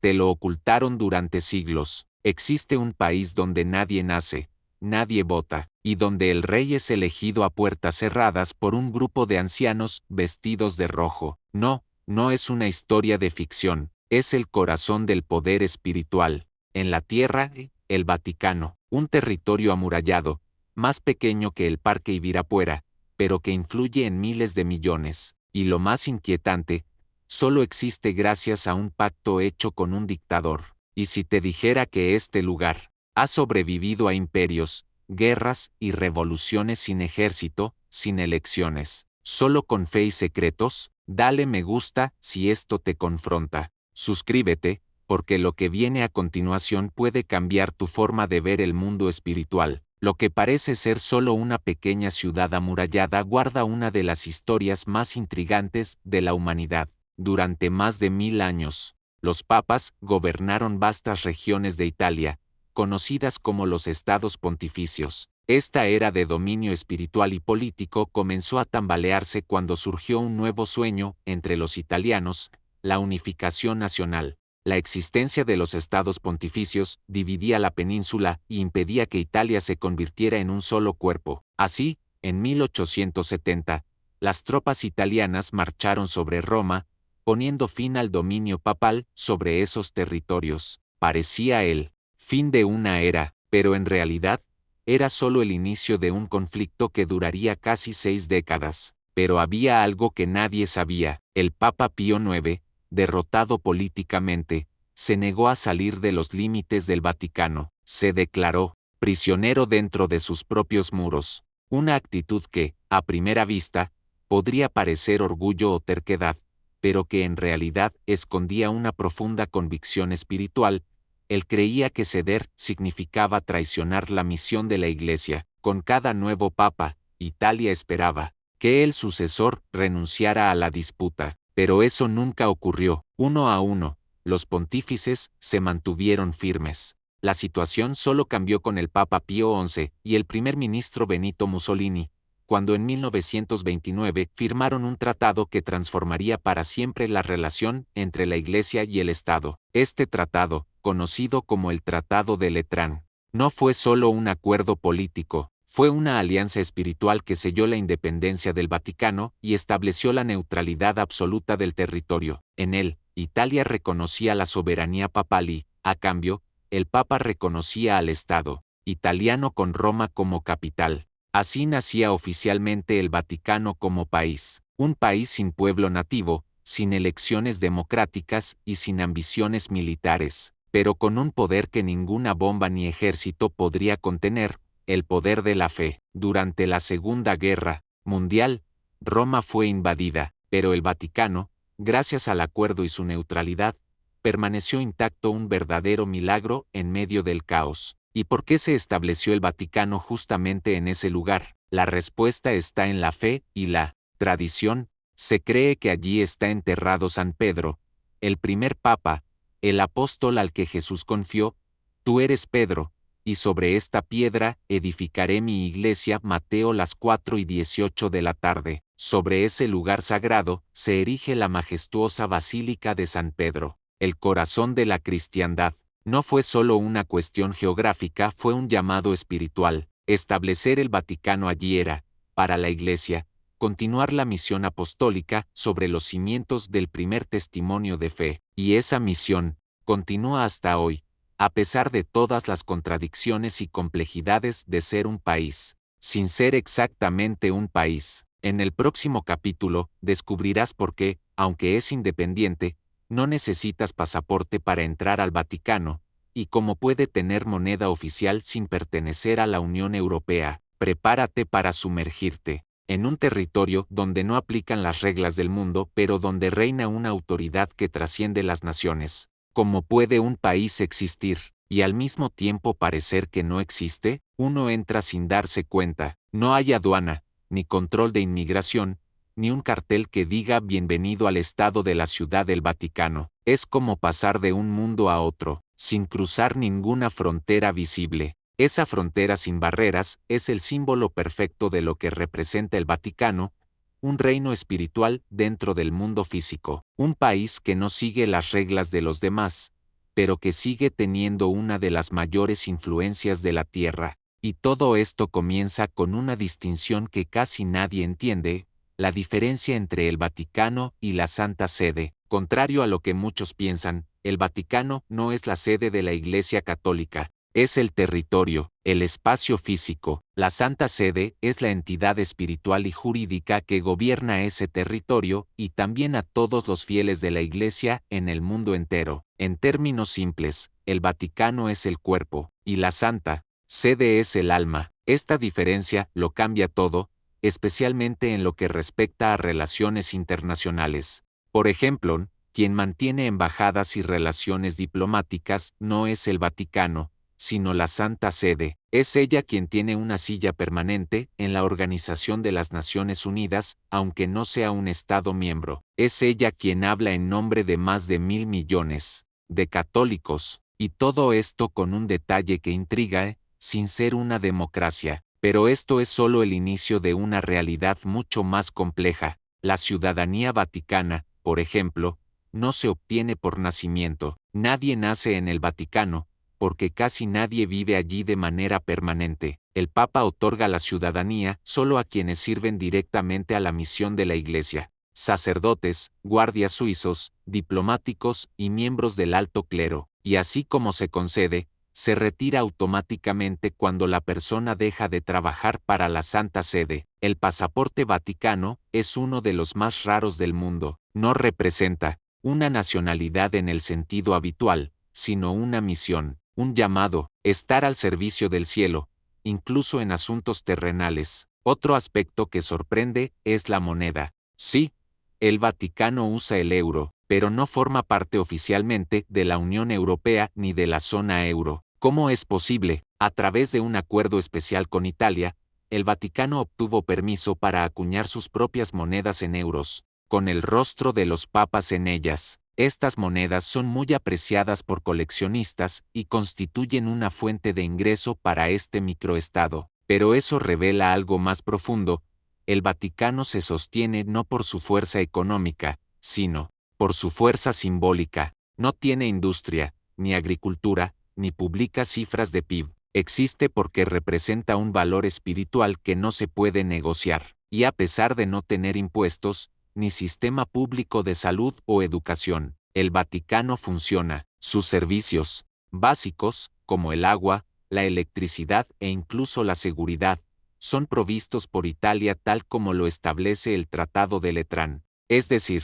Te lo ocultaron durante siglos. Existe un país donde nadie nace, nadie vota, y donde el rey es elegido a puertas cerradas por un grupo de ancianos vestidos de rojo. No, no es una historia de ficción, es el corazón del poder espiritual. En la tierra, el Vaticano, un territorio amurallado, más pequeño que el Parque Ibirapuera, pero que influye en miles de millones. Y lo más inquietante, solo existe gracias a un pacto hecho con un dictador. Y si te dijera que este lugar ha sobrevivido a imperios, guerras y revoluciones sin ejército, sin elecciones, solo con fe y secretos, dale me gusta si esto te confronta. Suscríbete, porque lo que viene a continuación puede cambiar tu forma de ver el mundo espiritual. Lo que parece ser solo una pequeña ciudad amurallada guarda una de las historias más intrigantes de la humanidad. Durante más de 1000 años, los papas gobernaron vastas regiones de Italia, conocidas como los estados pontificios. Esta era de dominio espiritual y político comenzó a tambalearse cuando surgió un nuevo sueño entre los italianos, la unificación nacional. La existencia de los estados pontificios dividía la península y impedía que Italia se convirtiera en un solo cuerpo. Así, en 1870, las tropas italianas marcharon sobre Roma, poniendo fin al dominio papal sobre esos territorios. Parecía el fin de una era, pero en realidad, era solo el inicio de un conflicto que duraría casi 6 décadas. Pero había algo que nadie sabía. El Papa Pío IX, derrotado políticamente, se negó a salir de los límites del Vaticano. Se declaró prisionero dentro de sus propios muros. Una actitud que, a primera vista, podría parecer orgullo o terquedad, pero que en realidad escondía una profunda convicción espiritual. Él creía que ceder significaba traicionar la misión de la Iglesia. Con cada nuevo papa, Italia esperaba que el sucesor renunciara a la disputa, pero eso nunca ocurrió. Uno a uno, los pontífices se mantuvieron firmes. La situación solo cambió con el Papa Pío XI y el primer ministro Benito Mussolini, cuando en 1929 firmaron un tratado que transformaría para siempre la relación entre la Iglesia y el Estado. Este tratado, conocido como el Tratado de Letrán, no fue solo un acuerdo político, fue una alianza espiritual que selló la independencia del Vaticano y estableció la neutralidad absoluta del territorio. En él, Italia reconocía la soberanía papal y, a cambio, el Papa reconocía al Estado italiano con Roma como capital. Así nacía oficialmente el Vaticano como país, un país sin pueblo nativo, sin elecciones democráticas y sin ambiciones militares, pero con un poder que ninguna bomba ni ejército podría contener, el poder de la fe. Durante la Segunda Guerra Mundial, Roma fue invadida, pero el Vaticano, gracias al acuerdo y su neutralidad, permaneció intacto, un verdadero milagro en medio del caos. ¿Y por qué se estableció el Vaticano justamente en ese lugar? La respuesta está en la fe y la tradición. Se cree que allí está enterrado San Pedro, el primer papa, el apóstol al que Jesús confió: tú eres Pedro, y sobre esta piedra edificaré mi iglesia. Mateo las 4:18 de la tarde. Sobre ese lugar sagrado se erige la majestuosa Basílica de San Pedro, el corazón de la cristiandad. No fue solo una cuestión geográfica, fue un llamado espiritual. Establecer el Vaticano allí era, para la Iglesia, continuar la misión apostólica sobre los cimientos del primer testimonio de fe. Y esa misión continúa hasta hoy, a pesar de todas las contradicciones y complejidades de ser un país, sin ser exactamente un país. En el próximo capítulo, descubrirás por qué, aunque es independiente, no necesitas pasaporte para entrar al Vaticano, y cómo puede tener moneda oficial sin pertenecer a la Unión Europea. Prepárate para sumergirte en un territorio donde no aplican las reglas del mundo, pero donde reina una autoridad que trasciende las naciones. ¿Cómo puede un país existir y al mismo tiempo parecer que no existe? Uno entra sin darse cuenta. No hay aduana, ni control de inmigración, ni un cartel que diga bienvenido al estado de la Ciudad del Vaticano. Es como pasar de un mundo a otro, sin cruzar ninguna frontera visible. Esa frontera sin barreras es el símbolo perfecto de lo que representa el Vaticano, un reino espiritual dentro del mundo físico, un país que no sigue las reglas de los demás, pero que sigue teniendo una de las mayores influencias de la Tierra. Y todo esto comienza con una distinción que casi nadie entiende, la diferencia entre el Vaticano y la Santa Sede. Contrario a lo que muchos piensan, el Vaticano no es la sede de la Iglesia Católica, es el territorio, el espacio físico. La Santa Sede es la entidad espiritual y jurídica que gobierna ese territorio y también a todos los fieles de la Iglesia en el mundo entero. En términos simples, el Vaticano es el cuerpo, y la Santa Sede es el alma. Esta diferencia lo cambia todo, especialmente en lo que respecta a relaciones internacionales. Por ejemplo, quien mantiene embajadas y relaciones diplomáticas no es el Vaticano, sino la Santa Sede. Es ella quien tiene una silla permanente en la Organización de las Naciones Unidas, aunque no sea un Estado miembro. Es ella quien habla en nombre de más de 1.000 millones de católicos, y todo esto con un detalle que intriga, sin ser una democracia. Pero esto es solo el inicio de una realidad mucho más compleja. La ciudadanía vaticana, por ejemplo, no se obtiene por nacimiento. Nadie nace en el Vaticano, porque casi nadie vive allí de manera permanente. El Papa otorga la ciudadanía solo a quienes sirven directamente a la misión de la Iglesia: sacerdotes, guardias suizos, diplomáticos y miembros del alto clero. Y así como se concede, se retira automáticamente cuando la persona deja de trabajar para la Santa Sede. El pasaporte vaticano es uno de los más raros del mundo. No representa una nacionalidad en el sentido habitual, sino una misión, un llamado, estar al servicio del cielo, incluso en asuntos terrenales. Otro aspecto que sorprende es la moneda. Sí, el Vaticano usa el euro, pero no forma parte oficialmente de la Unión Europea ni de la zona euro. ¿Cómo es posible? A través de un acuerdo especial con Italia, el Vaticano obtuvo permiso para acuñar sus propias monedas en euros, con el rostro de los papas en ellas. Estas monedas son muy apreciadas por coleccionistas y constituyen una fuente de ingreso para este microestado. Pero eso revela algo más profundo: el Vaticano se sostiene no por su fuerza económica, sino por su fuerza simbólica. No tiene industria, ni agricultura, ni publica cifras de PIB. Existe porque representa un valor espiritual que no se puede negociar. Y a pesar de no tener impuestos, ni sistema público de salud o educación, el Vaticano funciona. Sus servicios básicos, como el agua, la electricidad e incluso la seguridad, son provistos por Italia tal como lo establece el Tratado de Letrán. Es decir,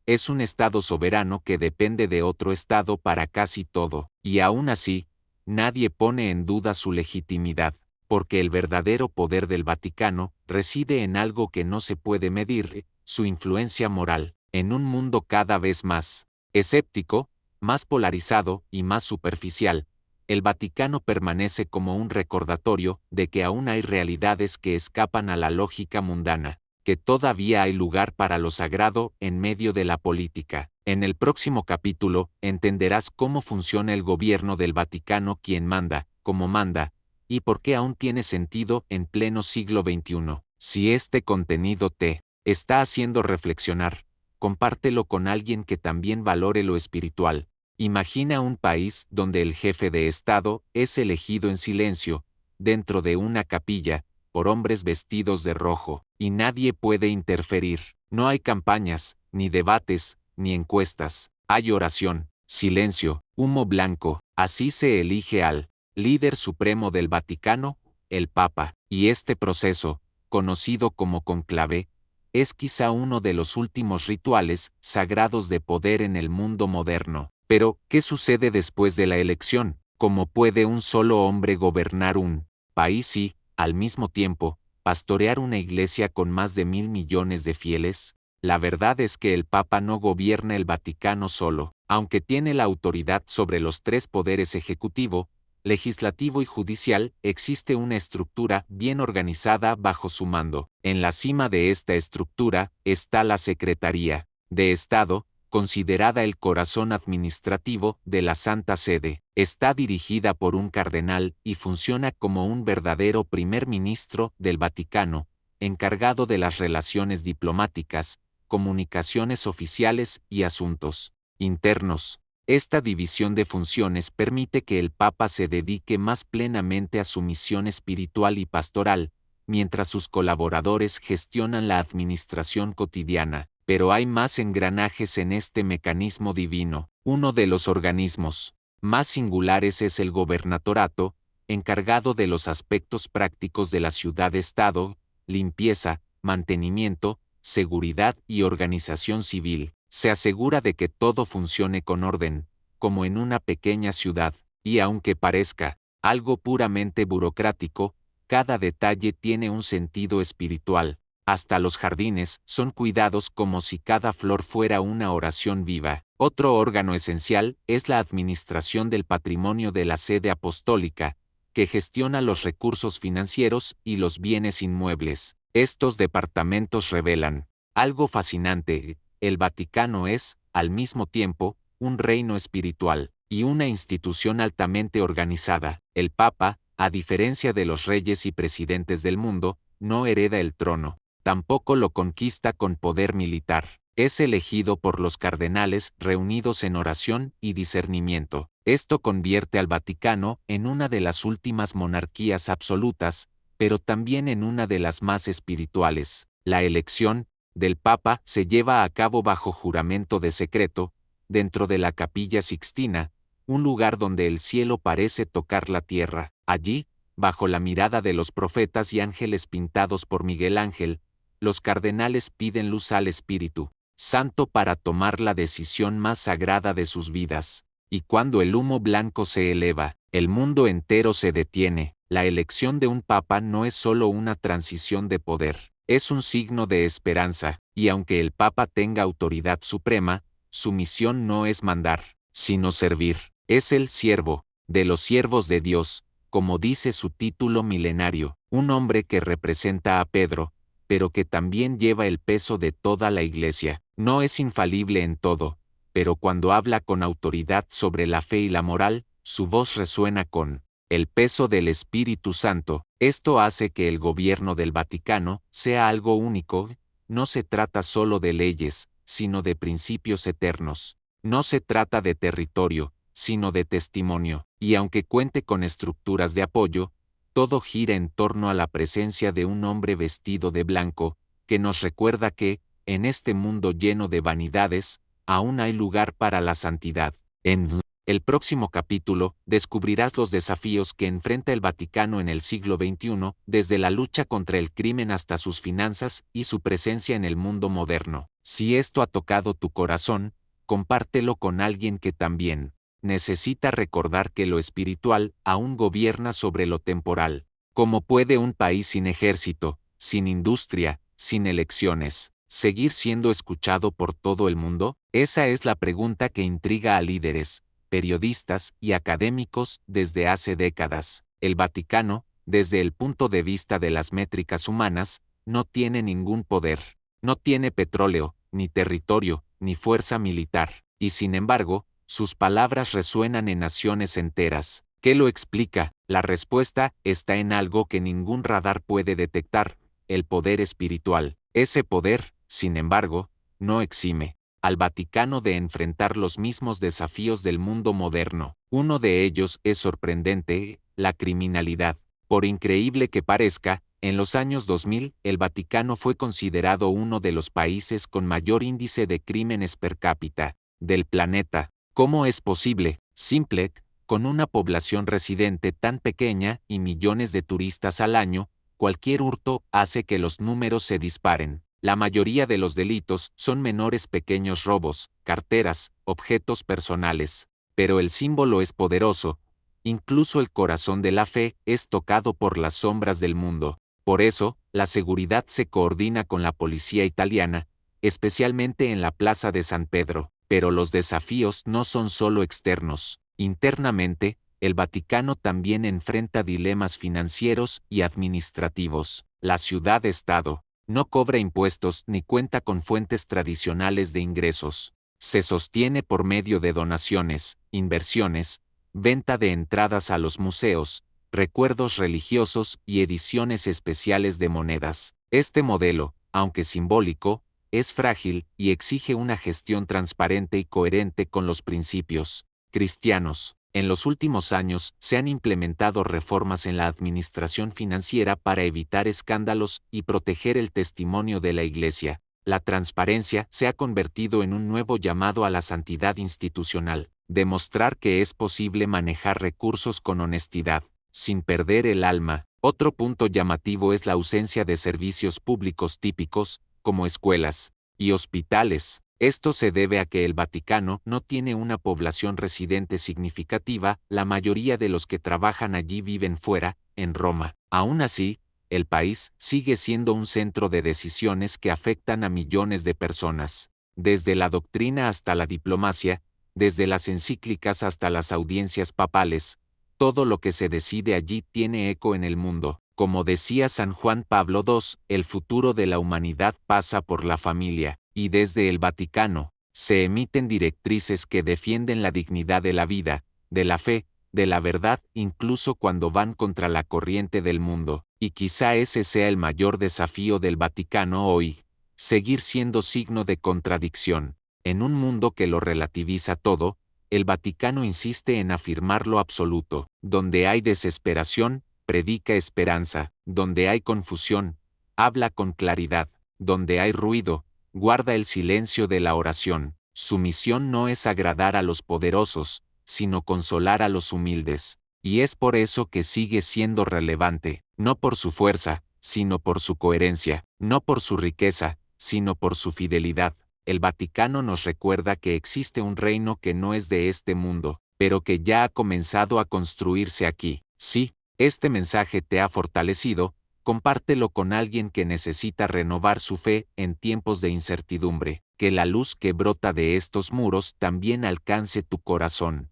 es un Estado soberano que depende de otro Estado para casi todo, y aún así, nadie pone en duda su legitimidad, porque el verdadero poder del Vaticano reside en algo que no se puede medir: su influencia moral. En un mundo cada vez más escéptico, más polarizado y más superficial, el Vaticano permanece como un recordatorio de que aún hay realidades que escapan a la lógica mundana, que todavía hay lugar para lo sagrado en medio de la política. En el próximo capítulo entenderás cómo funciona el gobierno del Vaticano, quién manda, cómo manda, y por qué aún tiene sentido en pleno siglo XXI. Si este contenido te está haciendo reflexionar, compártelo con alguien que también valore lo espiritual. Imagina un país donde el jefe de Estado es elegido en silencio, dentro de una capilla, por hombres vestidos de rojo, y nadie puede interferir. No hay campañas, ni debates, ni encuestas. Hay oración, silencio, humo blanco. Así se elige al líder supremo del Vaticano, el Papa. Y este proceso, conocido como conclave, es quizá uno de los últimos rituales sagrados de poder en el mundo moderno. Pero, ¿qué sucede después de la elección? ¿Cómo puede un solo hombre gobernar un país y, al mismo tiempo, pastorear una iglesia con más de 1.000 millones de fieles? La verdad es que el Papa no gobierna el Vaticano solo. Aunque tiene la autoridad sobre los tres poderes: ejecutivo, legislativo y judicial, existe una estructura bien organizada bajo su mando. En la cima de esta estructura está la Secretaría de Estado, considerada el corazón administrativo de la Santa Sede. Está dirigida por un cardenal y funciona como un verdadero primer ministro del Vaticano, encargado de las relaciones diplomáticas, comunicaciones oficiales y asuntos internos. Esta división de funciones permite que el Papa se dedique más plenamente a su misión espiritual y pastoral, mientras sus colaboradores gestionan la administración cotidiana. Pero hay más engranajes en este mecanismo divino. Uno de los organismos más singulares es el gobernatorato, encargado de los aspectos prácticos de la ciudad-estado, limpieza, mantenimiento, seguridad y organización civil. Se asegura de que todo funcione con orden, como en una pequeña ciudad, y aunque parezca algo puramente burocrático, cada detalle tiene un sentido espiritual. Hasta los jardines son cuidados como si cada flor fuera una oración viva. Otro órgano esencial es la administración del patrimonio de la sede apostólica, que gestiona los recursos financieros y los bienes inmuebles. Estos departamentos revelan algo fascinante: el Vaticano es, al mismo tiempo, un reino espiritual y una institución altamente organizada. El Papa, a diferencia de los reyes y presidentes del mundo, no hereda el trono. Tampoco lo conquista con poder militar. Es elegido por los cardenales reunidos en oración y discernimiento. Esto convierte al Vaticano en una de las últimas monarquías absolutas, pero también en una de las más espirituales. La elección del Papa se lleva a cabo bajo juramento de secreto, dentro de la Capilla Sixtina, un lugar donde el cielo parece tocar la tierra. Allí, bajo la mirada de los profetas y ángeles pintados por Miguel Ángel, los cardenales piden luz al Espíritu Santo para tomar la decisión más sagrada de sus vidas. Y cuando el humo blanco se eleva, el mundo entero se detiene. La elección de un papa no es solo una transición de poder, es un signo de esperanza, y aunque el papa tenga autoridad suprema, su misión no es mandar, sino servir. Es el siervo de los siervos de Dios, como dice su título milenario, un hombre que representa a Pedro, pero que también lleva el peso de toda la Iglesia. No es infalible en todo, pero cuando habla con autoridad sobre la fe y la moral, su voz resuena con el peso del Espíritu Santo. Esto hace que el gobierno del Vaticano sea algo único. No se trata solo de leyes, sino de principios eternos. No se trata de territorio, sino de testimonio. Y aunque cuente con estructuras de apoyo, todo gira en torno a la presencia de un hombre vestido de blanco, que nos recuerda que, en este mundo lleno de vanidades, aún hay lugar para la santidad. En el próximo capítulo, descubrirás los desafíos que enfrenta el Vaticano en el siglo XXI, desde la lucha contra el crimen hasta sus finanzas y su presencia en el mundo moderno. Si esto ha tocado tu corazón, compártelo con alguien que también necesita recordar que lo espiritual aún gobierna sobre lo temporal. ¿Cómo puede un país sin ejército, sin industria, sin elecciones, seguir siendo escuchado por todo el mundo? Esa es la pregunta que intriga a líderes, periodistas y académicos desde hace décadas. El Vaticano, desde el punto de vista de las métricas humanas, no tiene ningún poder. No tiene petróleo, ni territorio, ni fuerza militar. Y sin embargo, sus palabras resuenan en naciones enteras. ¿Qué lo explica? La respuesta está en algo que ningún radar puede detectar: el poder espiritual. Ese poder, sin embargo, no exime al Vaticano de enfrentar los mismos desafíos del mundo moderno. Uno de ellos es sorprendente: la criminalidad. Por increíble que parezca, en los años 2000, el Vaticano fue considerado uno de los países con mayor índice de crímenes per cápita del planeta. ¿Cómo es posible? Simple: con una población residente tan pequeña y millones de turistas al año, cualquier hurto hace que los números se disparen. La mayoría de los delitos son menores, pequeños robos, carteras, objetos personales. Pero el símbolo es poderoso. Incluso el corazón de la fe es tocado por las sombras del mundo. Por eso, la seguridad se coordina con la policía italiana, especialmente en la Plaza de San Pedro. Pero los desafíos no son solo externos. Internamente, el Vaticano también enfrenta dilemas financieros y administrativos. La ciudad-estado no cobra impuestos ni cuenta con fuentes tradicionales de ingresos. Se sostiene por medio de donaciones, inversiones, venta de entradas a los museos, recuerdos religiosos y ediciones especiales de monedas. Este modelo, aunque simbólico, es frágil y exige una gestión transparente y coherente con los principios cristianos. En los últimos años se han implementado reformas en la administración financiera para evitar escándalos y proteger el testimonio de la Iglesia. La transparencia se ha convertido en un nuevo llamado a la santidad institucional, demostrar que es posible manejar recursos con honestidad, sin perder el alma. Otro punto llamativo es la ausencia de servicios públicos típicos, como escuelas y hospitales. Esto se debe a que el Vaticano no tiene una población residente significativa, la mayoría de los que trabajan allí viven fuera, en Roma. Aún así, el país sigue siendo un centro de decisiones que afectan a millones de personas. Desde la doctrina hasta la diplomacia, desde las encíclicas hasta las audiencias papales, todo lo que se decide allí tiene eco en el mundo. Como decía San Juan Pablo II, el futuro de la humanidad pasa por la familia, y desde el Vaticano, se emiten directrices que defienden la dignidad de la vida, de la fe, de la verdad, incluso cuando van contra la corriente del mundo. Y quizá ese sea el mayor desafío del Vaticano hoy, seguir siendo signo de contradicción. En un mundo que lo relativiza todo, el Vaticano insiste en afirmar lo absoluto. Donde hay desesperación, predica esperanza. Donde hay confusión, habla con claridad. Donde hay ruido, guarda el silencio de la oración. Su misión no es agradar a los poderosos, sino consolar a los humildes. Y es por eso que sigue siendo relevante, no por su fuerza, sino por su coherencia, no por su riqueza, sino por su fidelidad. El Vaticano nos recuerda que existe un reino que no es de este mundo, pero que ya ha comenzado a construirse aquí. Si este mensaje te ha fortalecido, compártelo con alguien que necesita renovar su fe en tiempos de incertidumbre. Que la luz que brota de estos muros también alcance tu corazón.